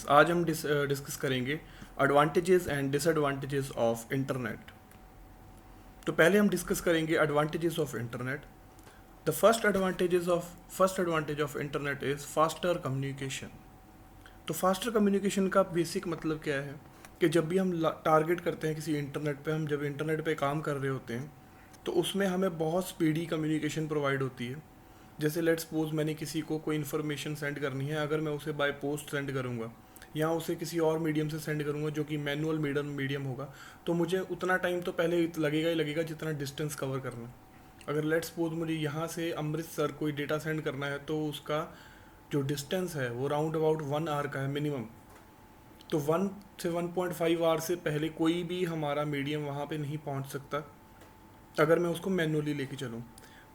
आज हम डिस्कस करेंगे advantages and disadvantages of internet. तो पहले हम डिस्कस करेंगे advantages of internet. The first advantage of internet is faster communication. तो फास्टर कम्युनिकेशन का बेसिक मतलब क्या है कि जब भी हम टारगेट करते हैं किसी इंटरनेट पे, हम जब इंटरनेट पे काम कर रहे होते हैं तो उसमें हमें बहुत स्पीडी कम्युनिकेशन प्रोवाइड होती है। जैसे लेट्स सपोज मैंने किसी को कोई इन्फॉर्मेशन सेंड करनी है, अगर मैं उसे बाय पोस्ट सेंड करूँगा या उसे किसी और मीडियम से सेंड करूँगा जो कि मैनुअल मीडियम होगा, तो मुझे उतना टाइम तो पहले लगेगा ही लगेगा जितना डिस्टेंस कवर करना है। अगर लेट्स सपोज मुझे यहाँ से अमृतसर कोई डेटा सेंड करना है तो उसका जो डिस्टेंस है वो राउंड अबाउट 1 आवर का है मिनिमम। तो 1 से 1.5 आवर से पहले कोई भी हमारा मीडियम वहाँ पे नहीं पहुँच सकता अगर मैं उसको मैनुअली लेके चलूँ।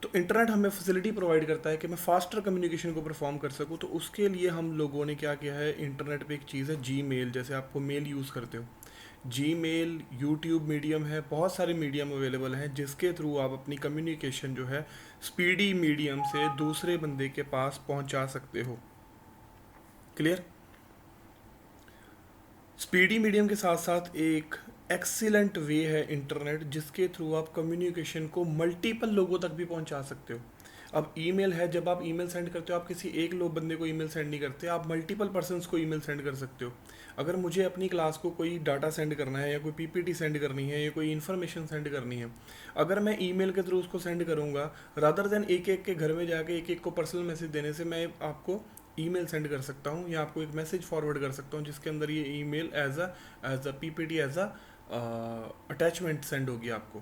तो इंटरनेट हमें फैसिलिटी प्रोवाइड करता है कि मैं फास्टर कम्युनिकेशन को परफॉर्म कर सकूँ। तो उसके लिए हम लोगों ने क्या किया है, इंटरनेट पे एक चीज़ है जी मेल। जैसे आपको मेल यूज़ करते हो, जी मेल, यूट्यूब मीडियम है, बहुत सारे मीडियम अवेलेबल हैं जिसके थ्रू आप अपनी कम्युनिकेशन जो है स्पीडी मीडियम से दूसरे बंदे के पास पहुंचा सकते हो। क्लियर? स्पीडी मीडियम के साथ साथ एक एक्सीलेंट वे है इंटरनेट जिसके थ्रू आप कम्युनिकेशन को मल्टीपल लोगों तक भी पहुंचा सकते हो। अब ईमेल है, जब आप ईमेल सेंड करते हो आप किसी एक लोग बंदे को ईमेल सेंड नहीं करते, आप मल्टीपल पर्सन्स को ईमेल सेंड कर सकते हो। अगर मुझे अपनी क्लास को कोई डाटा सेंड करना है या कोई पीपीटी सेंड करनी है या कोई इन्फॉर्मेशन सेंड करनी है, अगर मैं ईमेल के थ्रू उसको सेंड करूँगा रादर देन एक एक के घर में जाके एक एक को पर्सनल मैसेज देने से, मैं आपको ईमेल सेंड कर सकता हूँ या आपको एक मैसेज फॉरवर्ड कर सकता हूँ जिसके अंदर ये email as a PPT as an attachment send होगी आपको।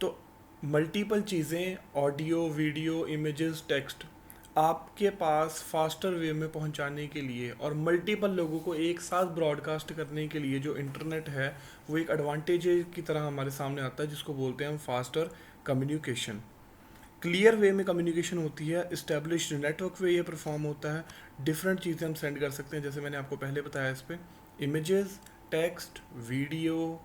तो मल्टीपल चीज़ें, ऑडियो, वीडियो, इमेजेस, टेक्स्ट आपके पास फास्टर वे में पहुंचाने के लिए और मल्टीपल लोगों को एक साथ ब्रॉडकास्ट करने के लिए जो इंटरनेट है वो एक एडवांटेज की तरह हमारे सामने आता है, जिसको बोलते हैं हम फास्टर कम्युनिकेशन। क्लियर वे में कम्युनिकेशन होती है, इस्टेब्लिश्ड नेटवर्क वे ये परफॉर्म होता है। डिफरेंट चीज़ें हम सेंड कर सकते हैं जैसे मैंने आपको पहले बताया, इस पर images, text, video,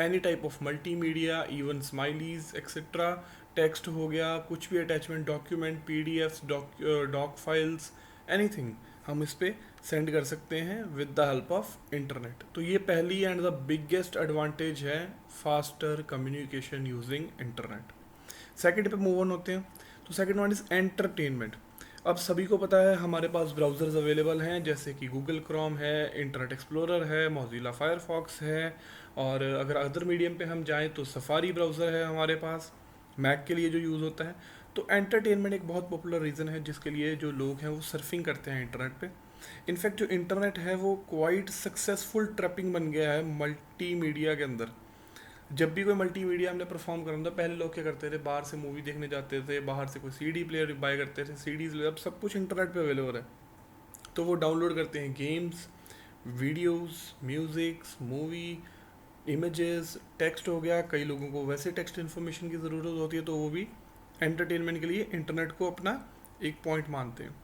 any type of multimedia, even smileys etcetera. Text हो गया, कुछ भी attachment, document, PDFs, doc files, anything हम इस पर सेंड कर सकते हैं with the help of internet. तो ये पहली एंड द बिगेस्ट एडवांटेज है faster communication using internet. Second पे मूव ऑन होते हैं। तो सेकंड वन इज़ एंटरटेनमेंट। अब सभी को पता है हमारे पास ब्राउज़र्स अवेलेबल हैं जैसे कि गूगल क्रोम है, इंटरनेट एक्सप्लोरर है, मोजिला फायरफॉक्स है, और अगर अदर मीडियम पे हम जाएं तो सफारी ब्राउज़र है हमारे पास मैक के लिए जो यूज़ होता है। तो एंटरटेनमेंट एक बहुत पॉपुलर रीज़न है जिसके लिए जो लोग हैं वो सर्फिंग करते हैं इंटरनेट पे। इनफैक्ट जो इंटरनेट है वो क्वाइट सक्सेसफुल ट्रैपिंग बन गया है मल्टी मीडिया के अंदर। जब भी कोई मल्टीमीडिया हमने परफॉर्म करना था, पहले लोग क्या करते थे, बाहर से मूवी देखने जाते थे, बाहर से कोई सीडी प्लेयर बाय करते थे, सीडीज। अब सब कुछ इंटरनेट पे अवेलेबल है, तो वो डाउनलोड करते हैं games, videos, musics, movie, images, text हो गया। कई लोगों को वैसे टेक्स्ट इन्फॉर्मेशन की ज़रूरत होती है तो वो भी एंटरटेनमेंट के लिए इंटरनेट को अपना एक पॉइंट मानते हैं।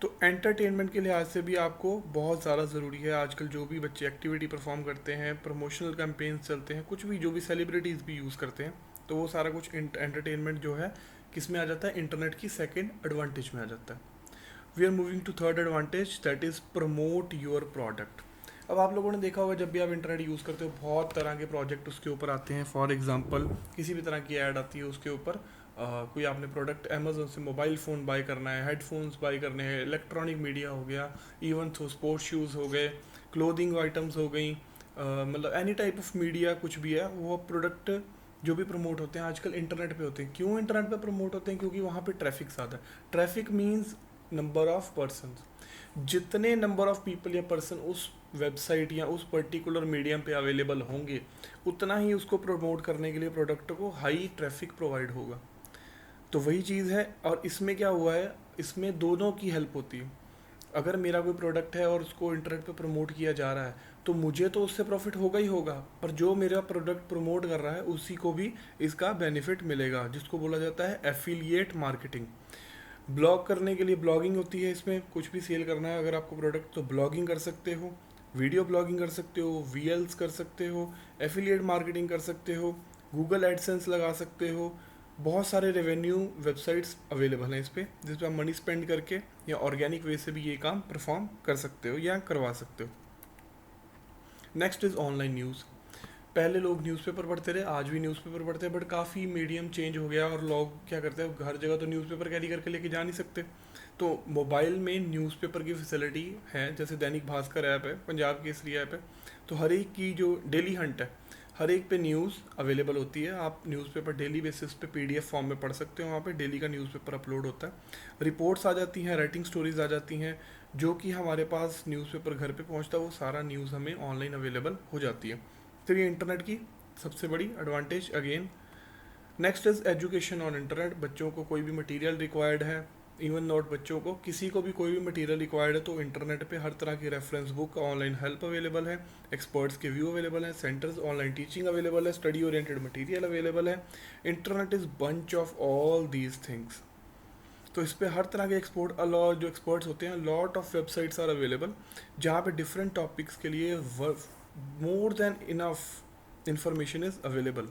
तो एंटरटेनमेंट के लिहाज से भी आपको बहुत ज़्यादा ज़रूरी है। आजकल जो भी बच्चे एक्टिविटी परफॉर्म करते हैं, प्रमोशनल कैंपेन्स चलते हैं, कुछ भी जो भी सेलिब्रिटीज़ भी यूज़ करते हैं, तो वो सारा कुछ एंटरटेनमेंट जो है किस में आ जाता है, इंटरनेट की सेकेंड एडवांटेज में आ जाता है। We are moving to third advantage, that is promote your product. अब आप लोगों ने देखा होगा जब भी आप इंटरनेट यूज़ करते हो बहुत तरह के प्रोजेक्ट उसके ऊपर आते हैं। फॉर एग्जांपल किसी भी तरह की ऐड आती है उसके ऊपर, कोई आपने प्रोडक्ट अमेजोन से मोबाइल फ़ोन बाय करना है, हेडफोन्स बाय करने हैं, इलेक्ट्रॉनिक मीडिया हो गया, इवन तो स्पोर्ट्स शूज़ हो गए, क्लोथिंग आइटम्स हो गई, मतलब एनी टाइप ऑफ मीडिया कुछ भी है, वो प्रोडक्ट जो भी प्रमोट होते हैं आजकल इंटरनेट पे होते हैं। क्यों इंटरनेट पे प्रमोट होते हैं? क्योंकि वहाँ पे ट्रैफिक ज़्यादा है। Traffic means number of person. जितने नंबर ऑफ पीपल या पर्सन उस वेबसाइट या उस पर्टिकुलर मीडियम पे अवेलेबल होंगे, उतना ही उसको प्रमोट करने के लिए प्रोडक्ट को हाई ट्रैफिक प्रोवाइड होगा। तो वही चीज़ है। और इसमें क्या हुआ है, इसमें दोनों की हेल्प होती है। अगर मेरा कोई प्रोडक्ट है और उसको इंटरनेट पे प्रमोट किया जा रहा है तो मुझे तो उससे प्रॉफिट होगा ही होगा, पर जो मेरा प्रोडक्ट प्रमोट कर रहा है उसी को भी इसका बेनिफिट मिलेगा, जिसको बोला जाता है एफिलिएट मार्केटिंग। ब्लॉग करने के लिए ब्लॉगिंग होती है, इसमें कुछ भी सेल करना है अगर आपको प्रोडक्ट तो ब्लॉगिंग कर सकते हो, वीडियो ब्लॉगिंग कर सकते हो, वीएल्स कर सकते हो, एफिलिएट मार्केटिंग कर सकते हो, गूगल एडसेंस लगा सकते हो, बहुत सारे रेवेन्यू वेबसाइट्स अवेलेबल हैं इस पे, जिस पे आप मनी स्पेंड करके या ऑर्गेनिक वे से भी ये काम परफॉर्म कर सकते हो या करवा सकते हो। Next is online news. पहले लोग न्यूज़पेपर पढ़ते रहे, आज भी न्यूज़पेपर पढ़ते हैं, बट काफ़ी मीडियम चेंज हो गया और लोग क्या करते हैं, हर जगह तो न्यूज़पेपर कैरी करके लेके जा नहीं सकते, तो मोबाइल में न्यूज़पेपर की फैसिलिटी है। जैसे दैनिक भास्कर ऐप है, पंजाब केसरी ऐप है, तो हर एक की जो डेली हंट है, हर एक पे न्यूज़ अवेलेबल होती है। आप न्यूज़पेपर डेली बेसिस पे पीडीएफ फॉर्म में पढ़ सकते हो, वहाँ पे डेली का न्यूज़पेपर अपलोड होता है। रिपोर्ट्स आ जाती हैं, राइटिंग स्टोरीज आ जाती हैं, जो कि हमारे पास न्यूज़पेपर घर पे पहुँचता है, वो सारा न्यूज़ हमें ऑनलाइन अवेलेबल हो जाती है। तो ये इंटरनेट की सबसे बड़ी advantage again. Next is education on internet. बच्चों को कोई भी मटेरियल रिक्वायर्ड है, इवन नॉट बच्चों को, किसी को भी कोई भी मटेरियल रिक्वायर्ड है, तो इंटरनेट पे हर तरह की reference book, online help available है, एक्सपर्ट्स के व्यू अवेलेबल है, सेंटर्स ऑनलाइन टीचिंग अवेलेबल है, स्टडी ओरिएंटेड मटेरियल अवेलेबल है। Internet is bunch of all these things. तो इस पे हर तरह के जो एक्सपर्ट्स होते हैं, lot of websites are available, जहाँ पे डिफरेंट टॉपिक्स के लिए more than enough information is available.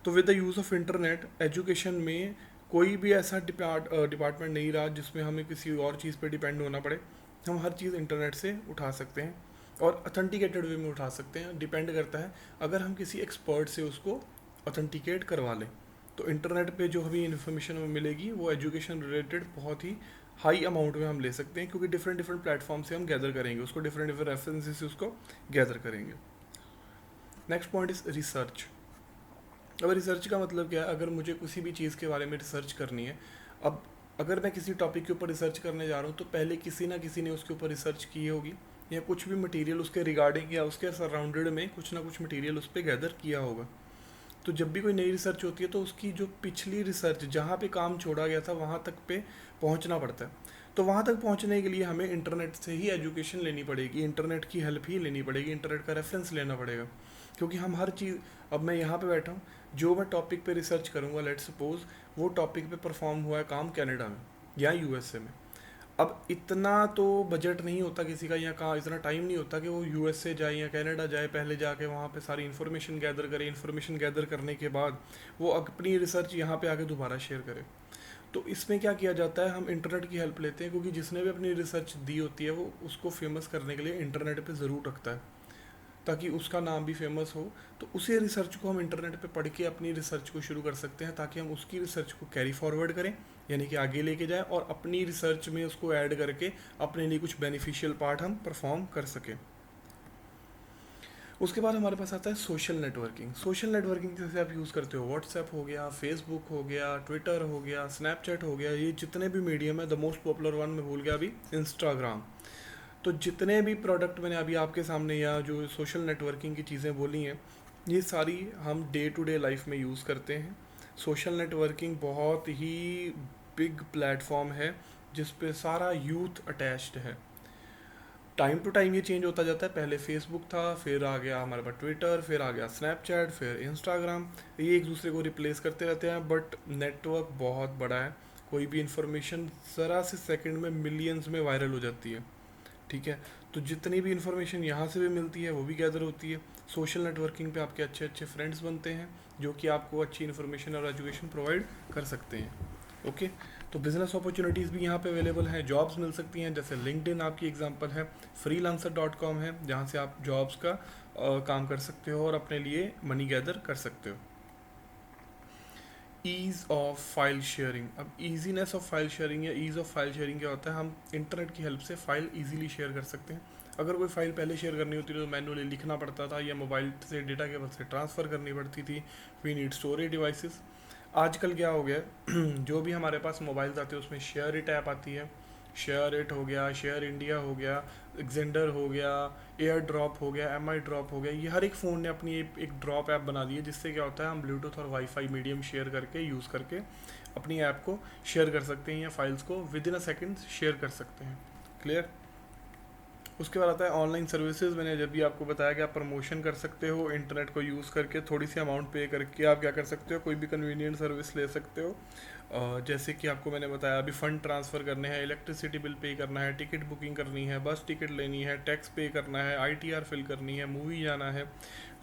तो with the use of internet, education में कोई भी ऐसा डिपार्टमेंट नहीं रहा जिसमें हमें किसी और चीज़ पे डिपेंड होना पड़े। हम हर चीज़ इंटरनेट से उठा सकते हैं और ऑथेंटिकेटेड वे में उठा सकते हैं। डिपेंड करता है अगर हम किसी एक्सपर्ट से उसको ऑथेंटिकेट करवा लें, तो इंटरनेट पे जो हमें इन्फॉर्मेशन हमें मिलेगी वो एजुकेशन रिलेटेड बहुत ही हाई अमाउंट में हम ले सकते हैं, क्योंकि डिफरेंट डिफरेंट प्लेटफॉर्म से हम गैदर करेंगे उसको, डिफरेंट डिफरेंट रेफरेंसेस से उसको गैदर करेंगे। Next point is research. अब रिसर्च का मतलब क्या है, अगर मुझे किसी भी चीज़ के बारे में रिसर्च करनी है, अब अगर मैं किसी टॉपिक के ऊपर रिसर्च करने जा रहा हूँ, तो पहले किसी ना किसी ने उसके ऊपर रिसर्च की होगी, या कुछ भी मटेरियल उसके रिगार्डिंग या उसके सराउंडेड में कुछ ना कुछ मटेरियल उस पर गैदर किया होगा। तो जब भी कोई नई रिसर्च होती है, तो उसकी जो पिछली रिसर्च जहाँ पे काम छोड़ा गया था वहाँ तक पे पहुँचना पड़ता है। तो वहाँ तक पहुँचने के लिए हमें इंटरनेट से ही एजुकेशन लेनी पड़ेगी, इंटरनेट की हेल्प ही लेनी पड़ेगी, इंटरनेट का रेफरेंस लेना पड़ेगा, क्योंकि हम हर चीज़, अब मैं यहाँ पे बैठा हूँ, जो मैं टॉपिक पे रिसर्च करूँगा, लेट सपोज वो टॉपिक पे परफॉर्म हुआ है काम कनाडा में या यूएसए में। अब इतना तो बजट नहीं होता किसी का, या कहाँ इतना टाइम नहीं होता कि वो यूएसए जाए या कनाडा जाए, पहले जाके वहाँ पे सारी इन्फॉर्मेशन गैदर करे, इन्फॉर्मेशन गैदर करने के बाद वो अपनी रिसर्च यहाँ पे आके दोबारा शेयर करे। तो इसमें क्या किया जाता है, हम इंटरनेट की हेल्प लेते हैं, क्योंकि जिसने भी अपनी रिसर्च दी होती है वो उसको फेमस करने के लिए इंटरनेट पे ज़रूर रखता है, ताकि उसका नाम भी फेमस हो। तो उसी रिसर्च को हम इंटरनेट पे पढ़ के अपनी रिसर्च को शुरू कर सकते हैं, ताकि हम उसकी रिसर्च को कैरी फॉरवर्ड करें, यानी कि आगे लेके जाएं, और अपनी रिसर्च में उसको ऐड करके अपने लिए कुछ बेनिफिशियल पार्ट हम परफॉर्म कर सकें। उसके बाद हमारे पास आता है सोशल नेटवर्किंग। सोशल नेटवर्किंग जैसे आप यूज़ करते हो, व्हाट्सएप हो गया, फेसबुक हो गया, ट्विटर हो गया, स्नैपचैट हो गया, ये जितने भी मीडियम है, द मोस्ट पॉपुलर वन मैं भूल गया अभी, इंस्टाग्राम। तो जितने भी प्रोडक्ट मैंने अभी आपके सामने या जो सोशल नेटवर्किंग की चीज़ें बोली हैं, ये सारी हम डे टू डे लाइफ में यूज़ करते हैं। सोशल नेटवर्किंग बहुत ही बिग प्लेटफॉर्म है जिस पे सारा यूथ अटैच्ड है। टाइम टू टाइम ये चेंज होता जाता है, पहले फेसबुक था, फिर आ गया हमारे पास ट्विटर, फिर आ गया स्नैपचैट, फिर इंस्टाग्राम, ये एक दूसरे को रिप्लेस करते रहते हैं, बट नेटवर्क बहुत बड़ा है। कोई भी इंफॉर्मेशन ज़रा से सेकंड में मिलियंस में वायरल हो जाती है, ठीक है। तो जितनी भी इन्फॉर्मेशन यहाँ से भी मिलती है वो भी गैदर होती है। सोशल नेटवर्किंग पे आपके अच्छे अच्छे फ्रेंड्स बनते हैं, जो कि आपको अच्छी इन्फॉर्मेशन और एजुकेशन प्रोवाइड कर सकते हैं। ओके, तो बिजनेस अपॉर्चुनिटीज़ भी यहाँ पे अवेलेबल हैं, जॉब्स मिल सकती हैं, जैसे लिंक्डइन आपकी एग्जांपल है, freelancer.com है, जहाँ से आप जॉब्स का काम कर सकते हो और अपने लिए मनी गैदर कर सकते हो। Ease of file sharing. अब ईजीनेस ऑफ फाइल शेयरिंग या ईज़ ऑफ फाइल शेयरिंग क्या होता है, हम इंटरनेट की हेल्प से फाइल ईजिली शेयर कर सकते हैं। अगर कोई फाइल पहले शेयर करनी होती थी तो मैनुअली लिखना पड़ता था, या मोबाइल से डेटा केबल से ट्रांसफ़र करनी पड़ती थी। We need storage devices. आजकल क्या हो गया जो भी हमारे पास मोबाइल्स आते हैं उसमें शेयर इट ऐप आती है, शेयर इट हो गया, शेयर इंडिया हो गया, एक्जेंडर हो गया, एयर ड्रॉप हो गया, एम आई ड्रॉप हो गया, ये हर एक फ़ोन ने अपनी एक ड्रॉप ऐप बना दी है, जिससे क्या होता है हम ब्लूटूथ और वाईफाई मीडियम शेयर करके यूज़ करके अपनी ऐप को शेयर कर सकते हैं, या फाइल्स को with in a second share कर सकते हैं। क्लियर। उसके बाद आता है ऑनलाइन सर्विसेज। मैंने जब भी आपको बताया कि आप प्रमोशन कर सकते हो इंटरनेट को यूज़ करके, थोड़ी सी अमाउंट पे करके आप क्या कर सकते हो, कोई भी कन्वीनियंट सर्विस ले सकते हो। जैसे कि आपको मैंने बताया अभी फ़ंड ट्रांसफ़र करने हैं, इलेक्ट्रिसिटी बिल पे करना है, टिकट बुकिंग करनी है, बस टिकट लेनी है, टैक्स पे करना है, आईटीआर फिल करनी है, मूवी जाना है,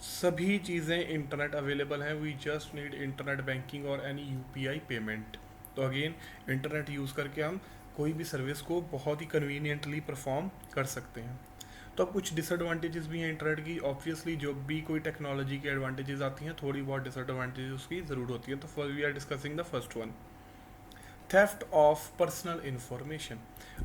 सभी चीज़ें इंटरनेट अवेलेबल हैं। We just need internet banking और एनी यूपीआई पेमेंट। तो अगेन इंटरनेट यूज़ करके हम कोई भी सर्विस को बहुत ही कन्वीनियंटली परफॉर्म कर सकते हैं। तो अब कुछ डिसएडवांटेजेस भी हैं इंटरनेट की। ऑब्वियसली जो भी कोई टेक्नोलॉजी की एडवांटेजेस आती हैं, थोड़ी बहुत डिसएडवांटेजेस उसकी ज़रूर होती है। तो first we are discussing the first one, theft of personal information.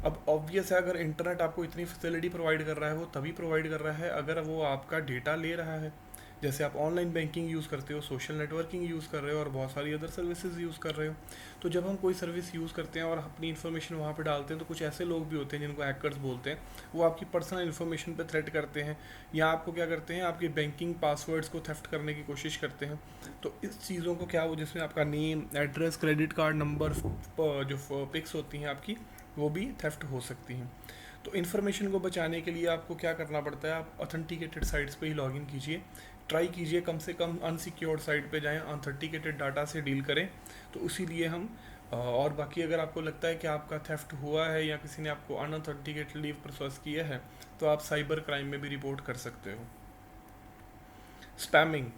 अब ऑब्वियस है, अगर इंटरनेट आपको इतनी फैसिलिटी प्रोवाइड कर रहा है, वो तभी प्रोवाइड कर रहा है अगर वो आपका डेटा ले रहा है। जैसे आप ऑनलाइन बैंकिंग यूज़ करते हो, सोशल नेटवर्किंग यूज़ कर रहे हो और बहुत सारी अदर सर्विसेज यूज़ कर रहे हो। तो जब हम कोई सर्विस यूज़ करते हैं और अपनी इन्फॉर्मेशन वहाँ पे डालते हैं, तो कुछ ऐसे लोग भी होते हैं जिनको हैकर्स बोलते हैं, वो आपकी पर्सनल इन्फॉर्मेशन पे थ्रेट करते हैं, या आपको क्या करते हैं, आपके बैंकिंग पासवर्ड्स को थेफ्ट करने की कोशिश करते हैं। तो इस चीज़ों को क्या, वो जिसमें आपका name, address, credit card number, जो पिक्स होती हैं आपकी, वो भी थेफ्ट हो सकती हैं। तो इन्फॉर्मेशन को बचाने के लिए आपको क्या करना पड़ता है, आप ऑथेंटिकेटेड साइट्स पे ही लॉगिन कीजिए, ट्राई कीजिए कम से कम अनसिक्योर्ड साइट पे जाएं, ऑथेंटिकेटेड डाटा से डील करें। तो इसीलिए हम और बाकी अगर आपको लगता है कि आपका थेफ्ट हुआ है या किसी ने आपको अनऑथेंटिकेटली प्रोसेस किया है, तो आप साइबर क्राइम में भी रिपोर्ट कर सकते हो। स्पैमिंग,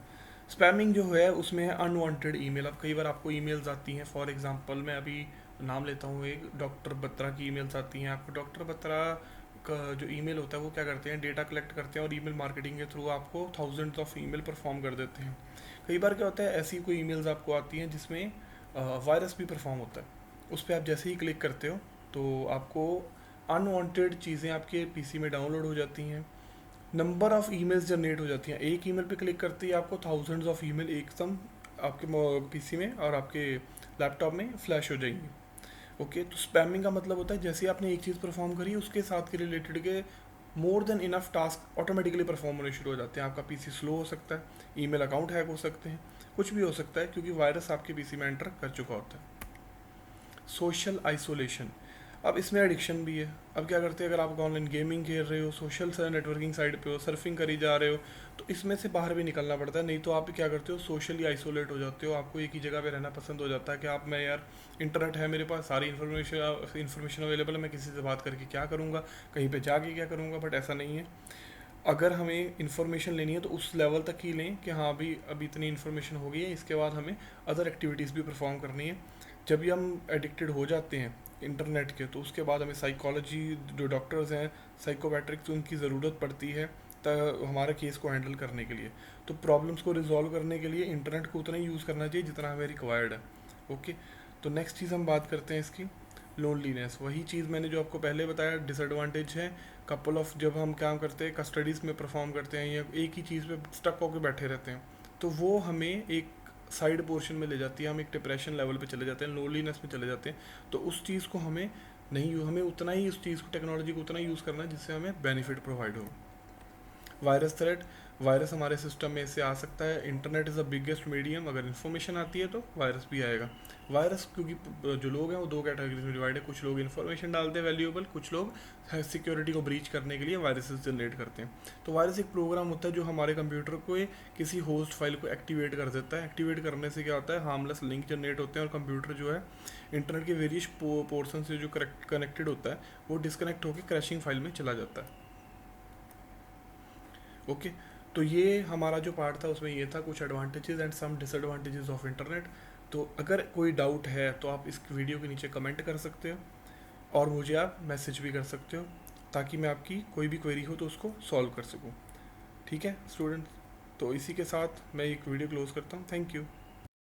स्पैमिंग जो है उसमें है अनवांटेड ईमेल। अब कई बार आपको ईमेल्स आती हैं, फॉर एग्जांपल मैं अभी नाम लेता हूँ, एक डॉक्टर बत्रा की ईमेल्स आती हैं आपको। डॉक्टर बत्रा का जो ईमेल होता है वो क्या करते हैं, डेटा कलेक्ट करते हैं और ईमेल मार्केटिंग के थ्रू आपको थाउजेंड्स ऑफ ईमेल परफॉर्म कर देते हैं। कई बार क्या होता है, ऐसी कोई ईमेल्स आपको आती हैं जिसमें वायरस भी परफॉर्म होता है। उस पर आप जैसे ही क्लिक करते हो तो आपको अनवांटेड चीज़ें आपके पीसी में डाउनलोड हो जाती हैं, नंबर ऑफ ईमेल्स जनरेट हो जाती हैं। एक ईमेल पे क्लिक करते ही आपको थाउजेंड्स ऑफ ईमेल एकदम आपके पीसी में और आपके लैपटॉप में फ्लैश हो जाएंगी। ओके, तो स्पैमिंग का मतलब होता है जैसे आपने एक चीज़ परफॉर्म करी, उसके साथ के रिलेटेड के मोर than enough task automatically perform होने शुरू हो जाते हैं। आपका पीसी स्लो हो सकता है, ईमेल अकाउंट हैक हो सकते हैं, कुछ भी हो सकता है, क्योंकि वायरस आपके पीसी में एंटर कर चुका होता है। सोशल आइसोलेशन, अब इसमें एडिक्शन भी है। अब क्या करते हैं, अगर आप ऑनलाइन गेमिंग खेल रहे हो, सोशल नेटवर्किंग साइट पे हो, सर्फिंग करी जा रहे हो, तो इसमें से बाहर भी निकलना पड़ता है, नहीं तो आप क्या करते हो, सोशली आइसोलेट हो जाते हो। आपको एक ही जगह पे रहना पसंद हो जाता है कि आप, मैं यार इंटरनेट है मेरे पास, सारी इन्फॉर्मेशन अवेलेबल है, मैं किसी से बात करके क्या करूँगा, कहीं पर जाके क्या करूँगा। बट ऐसा नहीं है, अगर हमें इन्फॉर्मेशन लेनी है तो उस लेवल तक ही लें कि हाँ अभी इतनी इन्फॉर्मेशन हो गई है, इसके बाद हमें अदर एक्टिविटीज़ भी परफॉर्म करनी है। जब भी हम एडिक्टेड हो जाते हैं इंटरनेट के, तो उसके बाद हमें साइकोलॉजी, जो डॉक्टर्स हैं साइकोपैट्रिक्स, उनकी ज़रूरत पड़ती है हमारे केस को हैंडल करने के लिए। तो प्रॉब्लम्स को रिजॉल्व करने के लिए इंटरनेट को उतना ही यूज़ करना चाहिए जितना हमें रिक्वायर्ड है। ओके, तो नेक्स्ट चीज़ हम बात करते हैं इसकी, लोनलीनेस। वही चीज़ मैंने जो आपको पहले बताया, डिसएडवांटेज है कपल ऑफ, जब हम काम करते हैं कस्टडीज़ में परफॉर्म करते हैं या एक ही चीज़ पे स्टक होकर बैठे रहते हैं, तो वो हमें एक साइड पोर्शन में ले जाती है, हम एक डिप्रेशन लेवल पे चले जाते हैं, लोनलीनेस में चले जाते हैं। तो उस चीज़ को हमें नहीं, हमें उतना ही उस चीज़ को, टेक्नोलॉजी को उतना ही यूज़ करना है जिससे हमें बेनिफिट प्रोवाइड हो। वायरस थ्रेट, वायरस हमारे सिस्टम में से आ सकता है। Internet is the biggest medium, अगर इन्फॉर्मेशन आती है तो वायरस भी आएगा। वायरस, क्योंकि जो लोग हैं वो दो कैटेगरीज में डिवाइड है, कुछ लोग इन्फॉर्मेशन डालते हैं वैल्यूएबल, कुछ लोग सिक्योरिटी को ब्रीच करने के लिए वायरसेस जनरेट करते हैं। तो वायरस एक प्रोग्राम होता है जो हमारे कंप्यूटर को किसी होस्ट फाइल को एक्टिवेट कर देता है। एक्टिवेट करने से क्या होता है, हार्मलेस लिंक जनरेट होते हैं और कंप्यूटर जो है इंटरनेट के वेरियस पोर्सन से जो कनेक्टेड होता है वो डिस्कनेक्ट होकर क्रैशिंग फाइल में चला जाता है। ओके, तो ये हमारा जो पार्ट था उसमें ये था कुछ advantages and some disadvantages of internet. तो अगर कोई डाउट है तो आप इस वीडियो के नीचे कमेंट कर सकते हो और मुझे आप मैसेज भी कर सकते हो, ताकि मैं आपकी कोई भी क्वेरी हो तो उसको सॉल्व कर सकूँ। ठीक है स्टूडेंट्स, तो इसी के साथ मैं एक वीडियो क्लोज करता हूँ। Thank you.